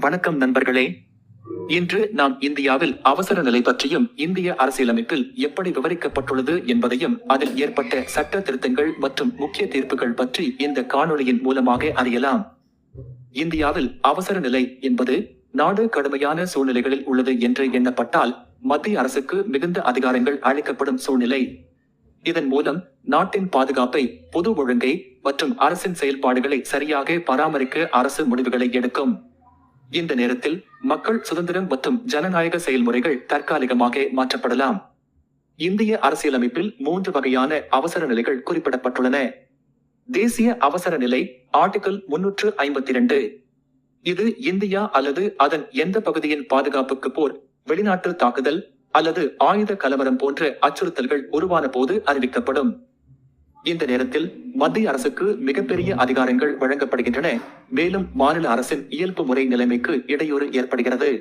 வணக்கம் நண்பர்களே. இன்று நாம் இந்தியாவில் அவசர நிலை பற்றியும் இந்திய அரசியலமைப்பில் எப்படி விவரிக்கப்பட்டுள்ளது என்பதையும் அதில் ஏற்பட்ட சட்ட திருத்தங்கள் மற்றும் முக்கிய தீர்ப்புகள் பற்றி இந்த காணொளியின் மூலமாக அறியலாம். இந்தியாவில் அவசர நிலை என்பது நாடு கடுமையான சூழ்நிலைகளில் உள்ளது என்று எண்ணப்பட்டால் மத்திய அரசுக்கு மிகுந்த அதிகாரங்கள் அளிக்கப்படும் சூழ்நிலை. இதன் மூலம் நாட்டின் பாதுகாப்பை, பொது ஒழுங்கை மற்றும் அரசின் செயல்பாடுகளை சரியாக பராமரிக்க அரசு முடிவுகளை எடுக்கும். இந்த நேரத்தில் மக்கள் சுதந்திரம் மற்றும் ஜனநாயக செயல்முறைகள் தற்காலிகமாக மாற்றப்படலாம். இந்திய அரசியலமைப்பில் 3 வகையான அவசர நிலைகள் குறிப்பிடப்பட்டுள்ளன. தேசிய அவசர நிலை ஆர்டிகிள் 352. இது இந்தியா அல்லது அதன் எந்த பகுதியின் பாதுகாப்புக்கு போர், வெளிநாட்டு தாக்குதல் அல்லது ஆயுத கலவரம் போன்ற அச்சுறுத்தல்கள் உருவான போது அறிவிக்கப்படும். இந்த நேரத்தில் மத்திய அரசுக்கு மிகப்பெரிய அதிகாரங்கள் வழங்கப்படுகின்றன. மேலும் மாநில அரசின் இயல்பு முறை நிலைமைக்கு இடையூறு ஏற்படுகிறது.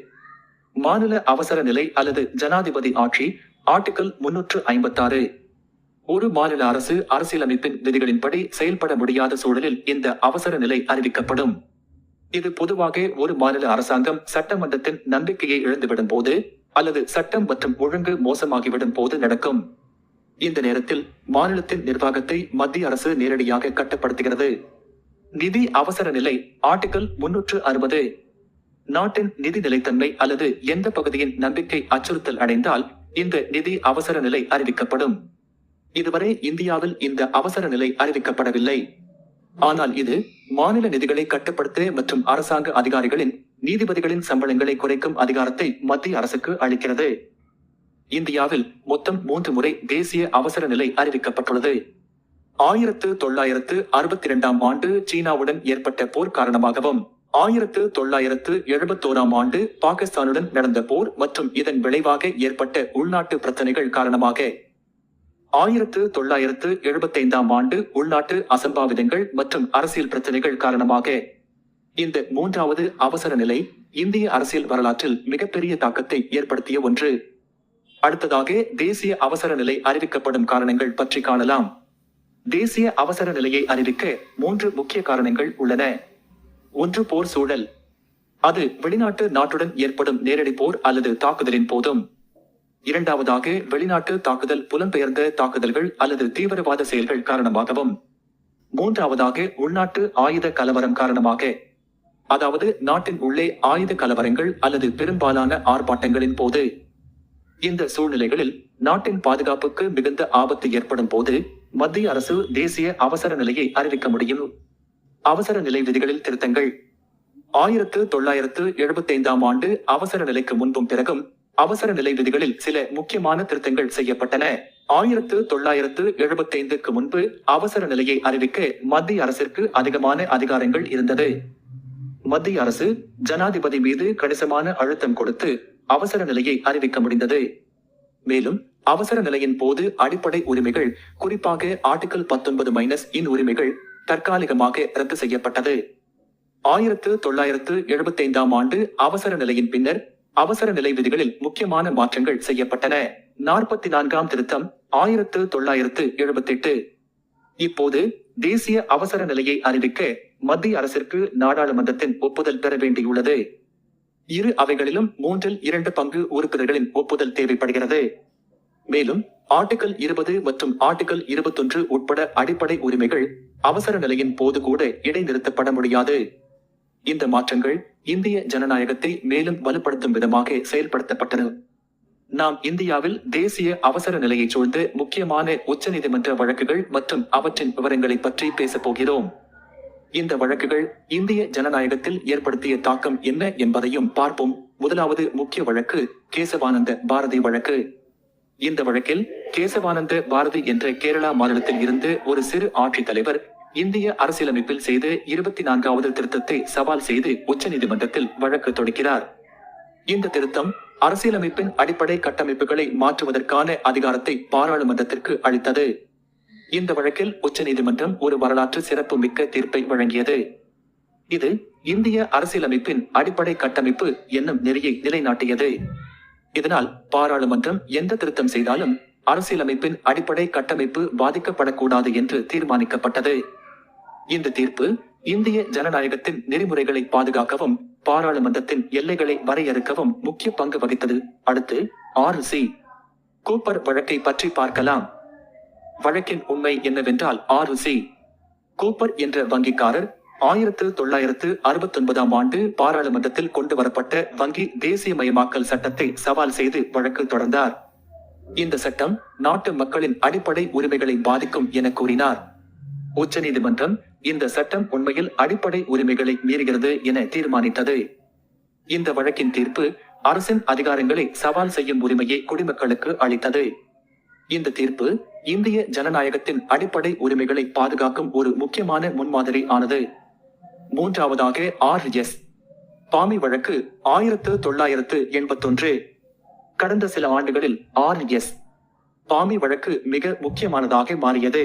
மாநில அவசர நிலை அல்லது ஜனாதிபதி ஆட்சி ஆர்டிகிள் 356. ஒரு மாநில அரசு அரசியலமைப்பின் விதிகளின்படி செயல்பட முடியாத சூழலில் இந்த அவசர நிலை அறிவிக்கப்படும். இது பொதுவாக ஒரு மாநில அரசாங்கம் சட்டமன்றத்தின் நம்பிக்கையை இழந்துவிடும் போது அல்லது சட்டம் மற்றும் ஒழுங்கு மோசமாகிவிடும் போது நடக்கும். இந்த நேரத்தில் மாநிலத்தின் நிர்வாகத்தை மத்திய அரசு நேரடியாக கட்டுப்படுத்துகிறது. நிதி அவசர நிலை ஆர்டிகிள் 360. நாட்டின் நிதி நிலைத்தன்மை அல்லது எந்த பகுதியின் நம்பிக்கை அச்சுறுத்தல் அடைந்தால் இந்த நிதி அவசர நிலை அறிவிக்கப்படும். இதுவரை இந்தியாவில் இந்த அவசர நிலை அறிவிக்கப்படவில்லை. ஆனால் இது மாநில நிதிகளை கட்டுப்படுத்த மற்றும் அரசாங்க அதிகாரிகளின், நீதிபதிகளின் சம்பளங்களை குறைக்கும் அதிகாரத்தை மத்திய அரசுக்கு அளிக்கிறது. இந்தியாவில் மொத்தம் 3 முறை தேசிய அவசர நிலை அறிவிக்கப்பட்டுள்ளது. 1962ஆம் ஆண்டு சீனாவுடன் ஏற்பட்ட போர் காரணமாகவும், 1971ஆம் ஆண்டு பாகிஸ்தானுடன் நடந்த போர் மற்றும் இதன் விளைவாக ஏற்பட்ட உள்நாட்டு பிரச்சனைகள் காரணமாக, 1975ஆம் ஆண்டு உள்நாட்டு அசம்பாவிதங்கள் மற்றும் அரசியல் பிரச்சனைகள் காரணமாக. இந்த 3வது அவசர நிலை இந்திய அரசியல் வரலாற்றில் மிகப்பெரிய தாக்கத்தை ஏற்படுத்திய ஒன்று. அடுத்ததாக தேசிய அவசர நிலை அறிவிக்கப்படும் காரணங்கள் பற்றி காணலாம். தேசிய அவசர நிலையை அறிவிக்க 3 முக்கிய காரணங்கள் உள்ளன. 1. போர் சூழல். அது வெளிநாட்டு நாட்டுடன் ஏற்படும் நேரடி போர் அல்லது தாக்குதலின் போதும். 2வதாக வெளிநாட்டு தாக்குதல், புலம்பெயர்ந்த தாக்குதல்கள் அல்லது தீவிரவாத செயல்கள் காரணமாகவும். 3வதாக உள்நாட்டு ஆயுத கலவரம் காரணமாக, அதாவது நாட்டின் உள்ளே ஆயுத கலவரங்கள் அல்லது பெரும்பாலான ஆர்ப்பாட்டங்களின் போது. இந்த சூழ்நிலைகளில் நாட்டின் பாதுகாப்புக்கு மிகுந்த ஆபத்து ஏற்படும் போது மத்திய அரசு தேசிய அவசர நிலையை அறிவிக்க முடியும். அவசர நிலை விதிகளில் திருத்தங்கள். 1975ஆம் ஆண்டு அவசர நிலைக்கு முன்பும் பிறகும் அவசர நிலை விதிகளில் சில முக்கியமான திருத்தங்கள் செய்யப்பட்டன. 1975க்கு முன்பு அவசர நிலையை அறிவிக்க மத்திய அரசிற்கு அதிகமான அதிகாரங்கள் இருந்தது. மத்திய அரசு ஜனாதிபதி மீது கணிசமான அழுத்தம் கொடுத்து அவசர நிலையை அறிவிக்க முடிந்தது. மேலும் அவசர நிலையின் போது அடிப்படை உரிமைகள், குறிப்பாக ஆர்டிகிள் 19- உரிமைகள் தற்காலிகமாக ரத்து செய்யப்பட்டது. 1975ஆம் ஆண்டு அவசர நிலையின் பின்னர் அவசர நிலை விதிகளில் முக்கியமான மாற்றங்கள் செய்யப்பட்டன. 44ஆம் திருத்தம் 1978. இப்போது தேசிய அவசர நிலையை அறிவிக்க மத்திய அரசிற்கு நாடாளுமன்றத்தின் ஒப்புதல் பெற வேண்டியுள்ளது. இரு அவைகளிலும் 2 பங்கு உறுப்பினர்களின் ஒப்புதல் தேவைப்படுகிறது. மேலும் ஆர்டிகிள் 20 மற்றும் ஆர்டிகிள் 21 உட்பட அடிப்படை உரிமைகள் அவசர நிலையின் போது கூட இடைநிறுத்தப்பட முடியாது. இந்த மாற்றங்கள் இந்திய ஜனநாயகத்தை மேலும் வலுப்படுத்தும் விதமாக செயல்படுத்தப்பட்டன. நாம் இந்தியாவில் தேசிய அவசர நிலையை சூழ்ந்த முக்கியமான உச்சநீதிமன்ற வழக்குகள் மற்றும் அவற்றின் விவரங்களை பற்றி பேசப் போகிறோம். இந்த வழக்குகள் இந்திய ஜனநாயகத்தில் ஏற்படுத்திய தாக்கம் என்ன என்பதையும் பார்ப்போம். முதலாவது முக்கிய வழக்கு கேசவானந்த பாரதி வழக்கு. இந்த வழக்கில் கேசவானந்த பாரதி என்ற கேரளா மாநிலத்தில் இருந்து ஒரு சிறு ஆட்சி தலைவர் இந்திய அரசியலமைப்பில் செய்த 24வது திருத்தத்தை சவால் செய்து உச்சநீதிமன்றத்தில் வழக்கு தொடுக்கிறார். இந்த திருத்தம் அரசியலமைப்பின் அடிப்படை கட்டமைப்புகளை மாற்றுவதற்கான அதிகாரத்தை பாராளுமன்றத்திற்கு அளித்தது. இந்த வழக்கில் உச்சநீதிமன்றம் ஒரு வரலாற்று சிறப்பு மிக்க தீர்ப்பை வழங்கியது. இது இந்திய அரசியலமைப்பின் அடிப்படை கட்டமைப்பு என்னும் நெறியை நிலைநாட்டியது. இதனால் பாராளுமன்றம் எந்த திருத்தம் செய்தாலும் அரசியலமைப்பின் அடிப்படை கட்டமைப்பு பாதிக்கப்படக்கூடாது என்று தீர்மானிக்கப்பட்டது. இந்த தீர்ப்பு இந்திய ஜனநாயகத்தின் நெறிமுறைகளை பாதுகாக்கவும் பாராளுமன்றத்தின் எல்லைகளை வரையறுக்கவும் முக்கிய பங்கு வகித்தது. அடுத்து 6C கூப்பர் வழக்கை பற்றி பார்க்கலாம். வழக்கின் உண்மை என்னவென்றால் 6C கூப்பர் என்ற வங்கிக்காரர் 1969ஆம் ஆண்டு பாராளுமன்றத்தில் கொண்டு வரப்பட்ட வங்கி தேசியமயமாக்கல் சட்டத்தை சவால் செய்து வழக்கு தொடர்ந்தார். இந்த சட்டம் நாட்டு மக்களின் அடிப்படை உரிமைகளை பாதிக்கும் என கூறினார். உச்சநீதிமன்றம் இந்த சட்டம் உண்மையில் அடிப்படை உரிமைகளை மீறுகிறது என தீர்மானித்தது. இந்த வழக்கின் தீர்ப்பு அரசின் அதிகாரங்களை சவால் செய்யும் உரிமையை குடிமக்களுக்கு அளித்தது. இந்த தீர்ப்பு இந்திய ஜனநாயகத்தின் அடிப்படை உரிமைகளை பாதுகாக்கும் ஒரு முக்கியமான முன்மாதிரி ஆனது. மூன்றாவதாக 6S பாமி வழக்கு 1981. கடந்த சில ஆண்டுகளில் 6S பாமி வழக்கு மிக முக்கியமானதாக மாறியது.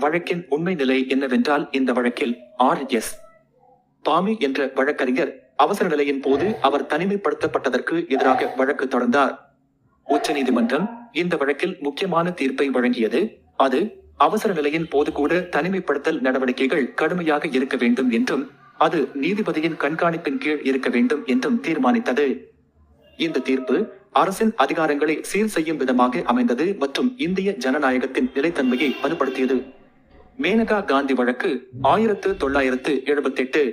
வழக்கின் உண்மை நிலை என்னவென்றால் இந்த வழக்கில் 6S பாமி என்ற வழக்கறிஞர் அவசர நிலையின் போது அவர் தனிமைப்படுத்தப்பட்டதற்கு எதிராக வழக்கு தொடர்ந்தார். உச்சநீதிமன்றம் இந்த வழக்கில் முக்கியமான தீர்ப்பை வழங்கியது. அது அவசர நிலையின் போது கூட தனிமைப்படுத்தல் நடவடிக்கைகள் கடுமையாக இருக்க வேண்டும் என்றும் அது நீதிபதியின் கண்காணிப்பின் கீழ் இருக்க வேண்டும் என்றும் தீர்மானித்தது. இந்த தீர்ப்பு அரசின் அதிகாரங்களை சீர் செய்யும் விதமாக அமைந்தது மற்றும் இந்திய ஜனநாயகத்தின் நிலைத்தன்மையை வலுப்படுத்தியது. மேனகா காந்தி வழக்கு 1978.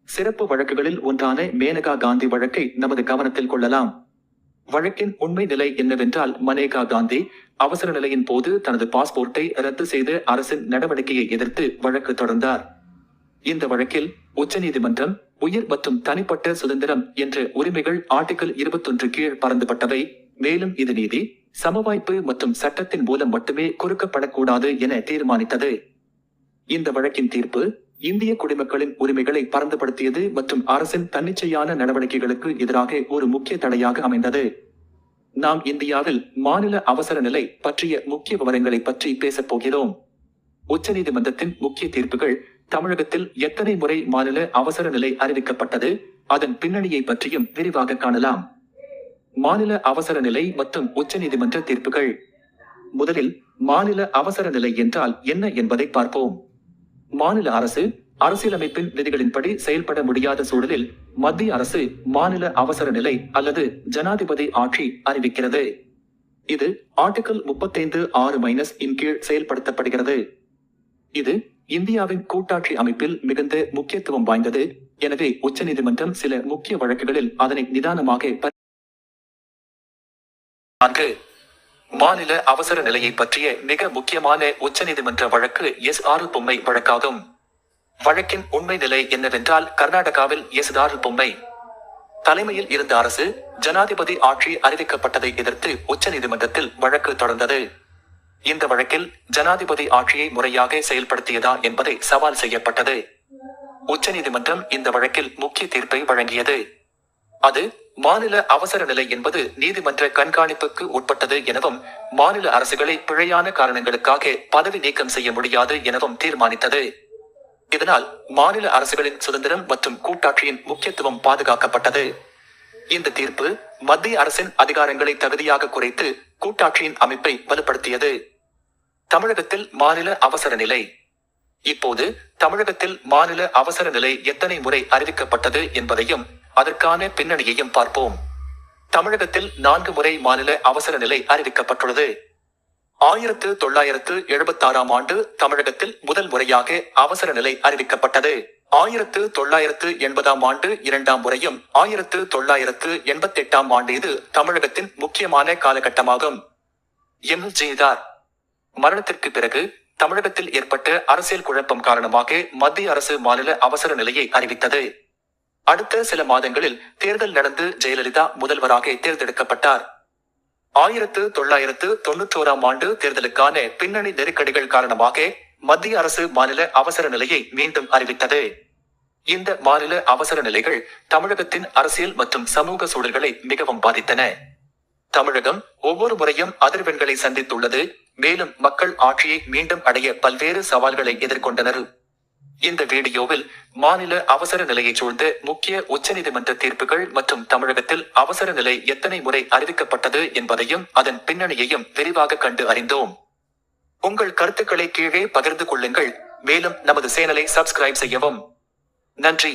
சிறப்பு வழக்குகளில் ஒன்றான மேனகா காந்தி வழக்கை நமது கவனத்தில் கொள்ளலாம். வழக்கின் உண்மை நிலை என்னவென்றால் மனேகா காந்தி அவசர நிலையின் போது தனது பாஸ்போர்ட்டை ரத்து செய்து அரசின் நடவடிக்கையை எதிர்த்து வழக்கு தொடர்ந்தார். இந்த வழக்கில் உச்சநீதிமன்றம் உயிர் மற்றும் தனிப்பட்ட சுதந்திரம் என்ற உரிமைகள் ஆர்டிகிள் 21 கீழ் பரந்துபட்டவை. மேலும் இது நீதி, சமவாய்ப்பு மற்றும் சட்டத்தின் மூலம் மட்டுமே குறுக்கப்படக்கூடாது என தீர்மானித்தது. இந்த வழக்கின் தீர்ப்பு இந்திய குடிமக்களின் உரிமைகளை பரந்துபடுத்தியது மற்றும் அரசின் தன்னிச்சையான நடவடிக்கைகளுக்கு எதிராக ஒரு முக்கிய தடையாக அமைந்தது. நாம் இந்தியாவில் மாநில அவசர நிலை பற்றிய முக்கிய விவரங்களை பற்றி பேசப் போகிறோம். உச்சநீதிமன்றத்தின் முக்கிய தீர்ப்புகள், தமிழகத்தில் எத்தனை முறை மாநில அவசர நிலை அறிவிக்கப்பட்டது, அதன் பின்னணியை பற்றியும் விரிவாக காணலாம். மாநில அவசர நிலை மற்றும் உச்சநீதிமன்ற தீர்ப்புகள். முதலில் மாநில அவசர நிலை என்றால் என்ன என்பதை பார்ப்போம். மாநில அரசு அரசியலமைப்பின் விதிகளின்படி செயல்பட முடியாத சூழலில் மத்திய அரசு மாநில அவசர நிலை அல்லது ஜனாதிபதி ஆட்சி அறிவிக்கிறது. இது ஆர்டிகிள் 35(6) இன் கீழ் செயல்படுத்தப்படுகிறது. இது இந்தியாவின் கூட்டாட்சி அமைப்பில் மிகுந்த முக்கியத்துவம் வாய்ந்தது. எனவே உச்சநீதிமன்றம் சில முக்கிய வழக்குகளில் அதனை நிதானமாக மாநில அவசர நிலையை பற்றிய மிக முக்கியமான உச்சநீதிமன்ற வழக்கு S6 பொம்மை வழக்காகும். வழக்கின் உண்மை நிலை என்னவென்றால் கர்நாடகாவில் S6 பொம்மை தலைமையில் இருந்த அரசு ஜனாதிபதி ஆட்சி அறிவிக்கப்பட்டதை எதிர்த்து உச்சநீதிமன்றத்தில் வழக்கு தொடர்ந்தது. இந்த வழக்கில் ஜனாதிபதி ஆட்சியை முறையாக செயல்படுத்தியதா என்பதை சவால் செய்யப்பட்டது. உச்சநீதிமன்றம் இந்த வழக்கில் முக்கிய தீர்ப்பை வழங்கியது. அது மாநில அவசர நிலை என்பது நீதிமன்ற கண்காணிப்புக்கு உட்பட்டது எனவும் மாநில அரசுகளை பிழையான காரணங்களுக்காக பதவி நீக்கம் செய்ய முடியாது எனவும் தீர்மானித்தது. இதனால் மாநில அரசுகளின் சுதந்திரம் மற்றும் கூட்டாட்சியின் முக்கியத்துவம் பாதுகாக்கப்பட்டது. இந்த தீர்ப்பு மத்திய அரசின் அதிகாரங்களை தகுதியாக குறைத்து கூட்டாட்சியின் அமைப்பை வலுப்படுத்தியது. தமிழகத்தில் மாநில அவசர நிலை. இப்போது தமிழகத்தில் மாநில அவசர நிலை எத்தனை முறை அறிவிக்கப்பட்டது என்பதையும் அதற்கான பின்னணியையும் பார்ப்போம். தமிழகத்தில் 4 முறை மாநில அவசர நிலை அறிவிக்கப்பட்டுள்ளது. 1976ஆம் ஆண்டு தமிழகத்தில் முதல் முறையாக அவசர நிலை அறிவிக்கப்பட்டது. 1980ஆம் ஆண்டு 2ஆம் முறையும் 1988ஆம் ஆண்டு. இது தமிழகத்தின் முக்கியமான காலகட்டமாகும். எம்.ஜி.ஆர். மரணத்திற்கு பிறகு தமிழகத்தில் ஏற்பட்ட அரசியல் குழப்பம் காரணமாக மத்திய அரசு மாநில அவசர நிலையை அறிவித்தது. அடுத்த சில மாதங்களில் தேர்தல் நடந்து ஜெயலலிதா முதல்வராக தேர்ந்தெடுக்கப்பட்டார். 1991ஆம் ஆண்டு தேர்தலுக்கான பின்னணி நெருக்கடிகள் காரணமாக மத்திய அரசு மாநில அவசர நிலையை மீண்டும் அறிவித்தது. இந்த மாநில அவசர நிலைகள் தமிழகத்தின் அரசியல் மற்றும் சமூக சூழல்களை மிகவும் பாதித்தன. தமிழகம் ஒவ்வொரு முறையும் அதிர்வெண்களை சந்தித்துள்ளது. மேலும் மக்கள் ஆட்சியை மீண்டும் அடைய பல்வேறு சவால்களை எதிர்கொண்டனர். இந்த வீடியோவில் மாநில அவசர நிலையை சூழ்ந்த முக்கிய உச்சநீதிமன்ற தீர்ப்புகள் மற்றும் தமிழகத்தில் அவசர நிலை எத்தனை முறை அறிவிக்கப்பட்டது என்பதையும் அதன் பின்னணியையும் விரிவாக கண்டு அறிந்தோம். உங்கள் கருத்துக்களை கீழே பகிர்ந்து கொள்ளுங்கள். மேலும் நமது சேனலை சப்ஸ்கிரைப் செய்யவும். நன்றி.